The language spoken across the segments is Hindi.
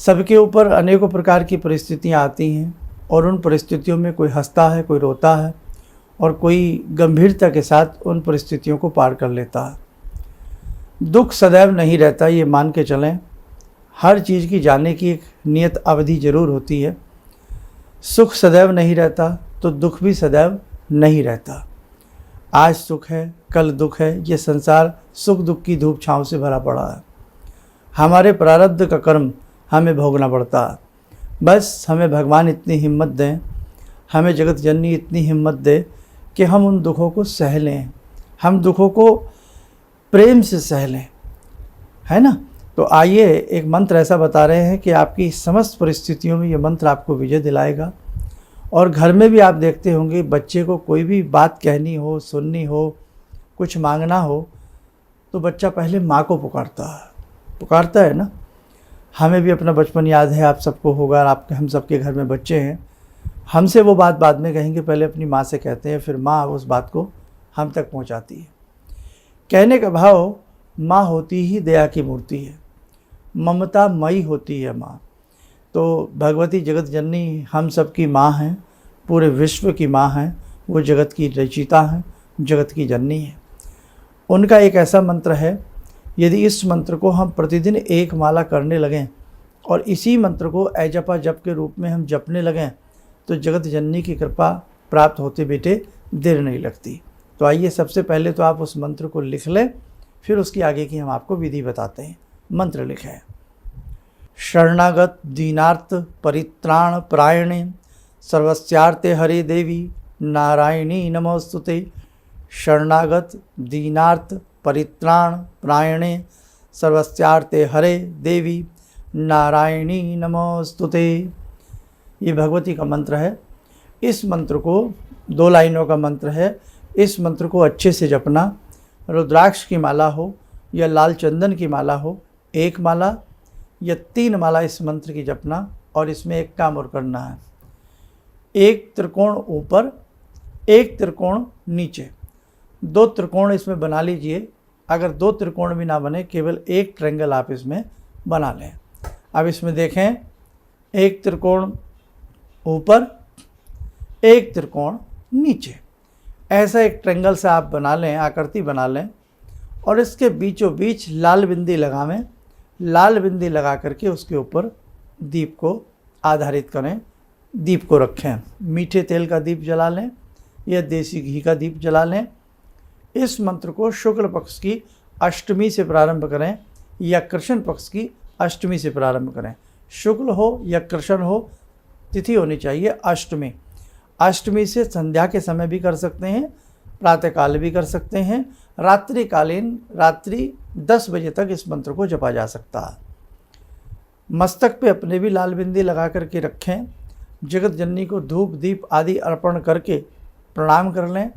सबके ऊपर अनेकों प्रकार की परिस्थितियाँ आती हैं और उन परिस्थितियों में कोई हंसता है, कोई रोता है और कोई गंभीरता के साथ उन परिस्थितियों को पार कर लेता है। दुख सदैव नहीं रहता, ये मान के चलें। हर चीज़ की जाने की एक नियत अवधि ज़रूर होती है। सुख सदैव नहीं रहता तो दुख भी सदैव नहीं रहता। आज सुख है, कल दुख है। ये संसार सुख दुख की धूप छाँव से भरा पड़ा है। हमारे प्रारब्ध का कर्म हमें भोगना पड़ता है। बस हमें भगवान इतनी हिम्मत दें, हमें जगत जननी इतनी हिम्मत दे कि हम उन दुखों को सह लें, हम दुखों को प्रेम से सह लें, है ना। तो आइए, एक मंत्र ऐसा बता रहे हैं कि आपकी समस्त परिस्थितियों में ये मंत्र आपको विजय दिलाएगा। और घर में भी आप देखते होंगे, बच्चे को कोई भी बात कहनी हो, सुननी हो, कुछ मांगना हो तो बच्चा पहले माँ को पुकारता है ना। हमें भी अपना बचपन याद है, आप सबको होगा, आपके हम सबके घर में बच्चे हैं। हमसे वो बात बाद में कहेंगे, पहले अपनी माँ से कहते हैं, फिर माँ उस बात को हम तक पहुँचाती है। कहने का भाव, माँ होती ही दया की मूर्ति है, ममता मई होती है माँ। तो भगवती जगत जननी हम सब की माँ हैं, पूरे विश्व की माँ हैं। वो जगत की रचिता हैं, जगत की जननी है। उनका एक ऐसा मंत्र है, यदि इस मंत्र को हम प्रतिदिन एक माला करने लगें और इसी मंत्र को ऐजपा जप के रूप में हम जपने लगें तो जगत जननी की कृपा प्राप्त होते बेटे देर नहीं लगती। तो आइए, सबसे पहले तो आप उस मंत्र को लिख लें, फिर उसकी आगे की हम आपको विधि बताते हैं। मंत्र लिखें। शरणागत दीनार्थ परित्राण परायणे सर्वस्यार्थे हरे देवी नारायणी नमोस्तुते। शरणागत दीनार्थ परित्राण परायणे सर्वस्यार्थे हरे देवी नारायणी नमोस्तुते। ये भगवती का मंत्र है। इस मंत्र को 2 लाइनों का मंत्र है। इस मंत्र को अच्छे से जपना। रुद्राक्ष की माला हो या लाल चंदन की माला हो, 1 माला या 3 माला इस मंत्र की जपना। और इसमें एक काम और करना है, 1 त्रिकोण ऊपर, 1 त्रिकोण नीचे, 2 त्रिकोण इसमें बना लीजिए। अगर 2 त्रिकोण भी ना बने, केवल 1 ट्रायंगल आप इसमें बना लें। अब इसमें देखें, 1 त्रिकोण ऊपर, 1 त्रिकोण नीचे, ऐसा एक ट्रायंगल से आप बना लें, आकृति बना लें। और इसके बीचों बीच लाल बिंदी लगावें। लाल बिंदी लगा करके उसके ऊपर दीप को आधारित करें, दीप को रखें। मीठे तेल का दीप जला लें या देसी घी का दीप जला लें। इस मंत्र को शुक्ल पक्ष की अष्टमी से प्रारंभ करें या कृष्ण पक्ष की अष्टमी से प्रारंभ करें। शुक्ल हो या कृष्ण हो, तिथि होनी चाहिए अष्टमी। अष्टमी से संध्या के समय भी कर सकते हैं, प्रातःकाल भी कर सकते हैं, रात्रिकालीन रात्रि 10 बजे तक इस मंत्र को जपा जा सकता है। मस्तक पे अपने भी लाल बिंदी लगा करके रखें। जगत जननी को धूप दीप आदि अर्पण करके प्रणाम कर लें।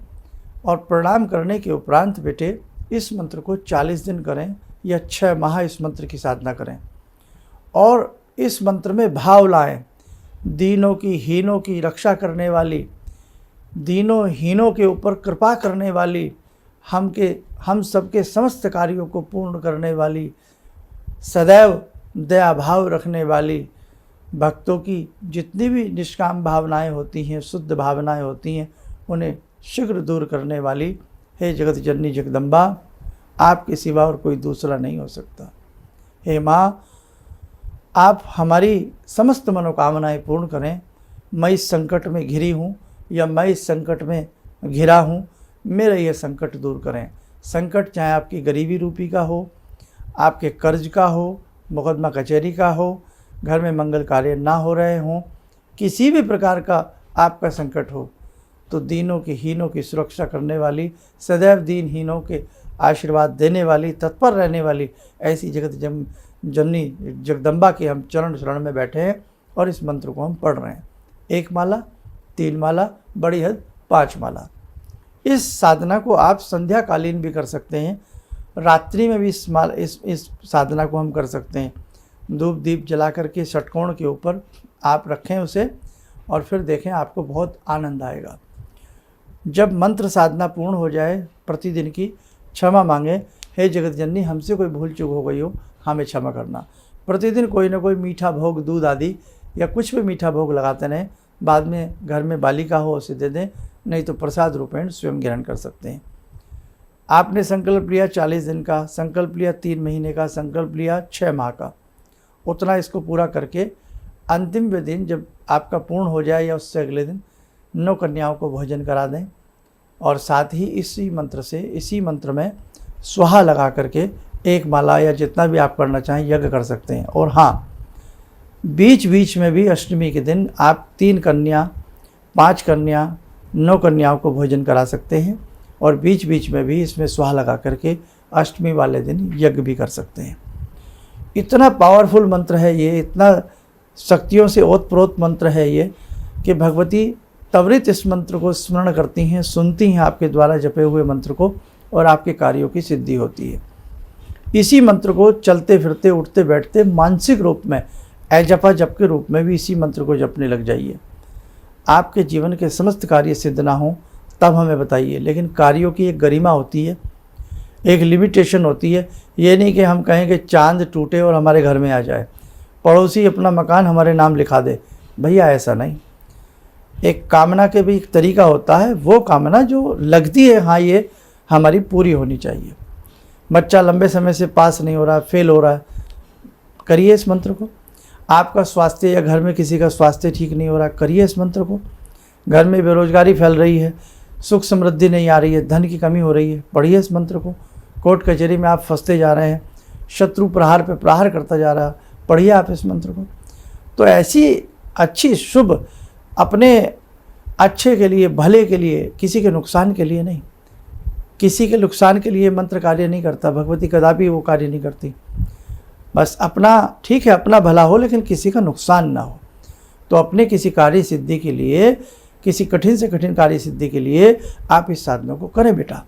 और प्रणाम करने के उपरांत बेटे इस मंत्र को 40 दिन करें या 6 माह इस मंत्र की साधना करें। और इस मंत्र में भाव लाएं, दीनों की हीनों की रक्षा करने वाली, दीनों हीनों के ऊपर कृपा करने वाली, हम सबके समस्त कार्यों को पूर्ण करने वाली, सदैव दया भाव रखने वाली, भक्तों की जितनी भी निष्काम भावनाएं होती हैं, शुद्ध भावनाएं होती हैं, उन्हें शीघ्र दूर करने वाली हे जगत जननी जगदम्बा, आपके सिवा और कोई दूसरा नहीं हो सकता। हे माँ, आप हमारी समस्त मनोकामनाएं पूर्ण करें। मैं इस संकट में घिरी हूँ या मैं इस संकट में घिरा हूँ, मेरा यह संकट दूर करें। संकट चाहे आपकी गरीबी रूपी का हो, आपके कर्ज का हो, मुकदमा कचहरी का हो, घर में मंगल कार्य ना हो रहे हों, किसी भी प्रकार का आपका संकट हो, तो दीनों की हीनों की सुरक्षा करने वाली, सदैव दीनहीनों के आशीर्वाद देने वाली, तत्पर रहने वाली ऐसी जगत जननी जगदम्बा के हम चरण शरण में बैठे हैं और इस मंत्र को हम पढ़ रहे हैं। 1 माला, 3 माला, बड़ी हद 5 माला। इस साधना को आप संध्याकालीन भी कर सकते हैं, रात्रि में भी इस साधना को हम कर सकते हैं। धूप दीप जला करके षटकोण के ऊपर आप रखें उसे और फिर देखें, आपको बहुत आनंद आएगा। जब मंत्र साधना पूर्ण हो जाए, प्रतिदिन की क्षमा मांगें, हे जगत जननी, हमसे कोई भूल चूक हो गई हो, हमें क्षमा करना। प्रतिदिन कोई ना कोई मीठा भोग, दूध आदि या कुछ भी मीठा भोग लगाते रहें। बाद में घर में बालिका हो उसे दे दें, नहीं तो प्रसाद रूपेण स्वयं ग्रहण कर सकते हैं। आपने संकल्प लिया 40 दिन का, संकल्प लिया 3 महीने का, संकल्प लिया 6 माह का, उतना इसको पूरा करके अंतिम दिन जब आपका पूर्ण हो जाए या उससे अगले दिन 9 कन्याओं को भोजन करा दें। और साथ ही इसी मंत्र में स्वाहा लगा करके 1 माला या जितना भी आप करना चाहें यज्ञ कर सकते हैं। और हाँ, बीच बीच में भी अष्टमी के दिन आप 3 कन्या, 5 कन्या, 9 कन्याओं को भोजन करा सकते हैं। और बीच बीच में भी इसमें स्वाहा लगा करके अष्टमी वाले दिन यज्ञ भी कर सकते हैं। इतना पावरफुल मंत्र है ये, इतना शक्तियों से ओतप्रोत मंत्र है ये कि भगवती त्वरित इस मंत्र को स्मरण करती हैं, सुनती हैं आपके द्वारा जपे हुए मंत्र को, और आपके कार्यों की सिद्धि होती है। इसी मंत्र को चलते फिरते, उठते बैठते, मानसिक रूप में अजपा जप के रूप में भी इसी मंत्र को जपने लग जाइए। आपके जीवन के समस्त कार्य सिद्ध ना हो तब हमें बताइए, लेकिन कार्यों की एक गरिमा होती है, एक लिमिटेशन होती है। ये नहीं कि हम कहें कि चांद टूटे और हमारे घर में आ जाए, पड़ोसी अपना मकान हमारे नाम लिखा दे, भैया ऐसा नहीं। एक कामना के भी एक तरीका होता है, वो कामना जो लगती है हाँ ये हमारी पूरी होनी चाहिए। बच्चा लंबे समय से पास नहीं हो रहा, फेल हो रहा है, करिए इस मंत्र को। आपका स्वास्थ्य या घर में किसी का स्वास्थ्य ठीक नहीं हो रहा, करिए इस मंत्र को। घर में बेरोजगारी फैल रही है, सुख समृद्धि नहीं आ रही है, धन की कमी हो रही है, पढ़िए इस मंत्र को। कोर्ट कचहरी में आप फंसते जा रहे हैं, शत्रु प्रहार पे प्रहार करता जा रहा है, पढ़िए आप इस मंत्र को। तो ऐसी अच्छी शुभ, अपने अच्छे के लिए, भले के लिए, किसी के नुकसान के लिए नहीं। किसी के नुकसान के लिए मंत्र कार्य नहीं करता, भगवती कदापि वो कार्य नहीं करती। बस अपना, ठीक है अपना भला हो लेकिन किसी का नुकसान ना हो। तो अपने किसी कार्य सिद्धि के लिए, किसी कठिन से कठिन कार्य सिद्धि के लिए आप इस साधना को करें बेटा।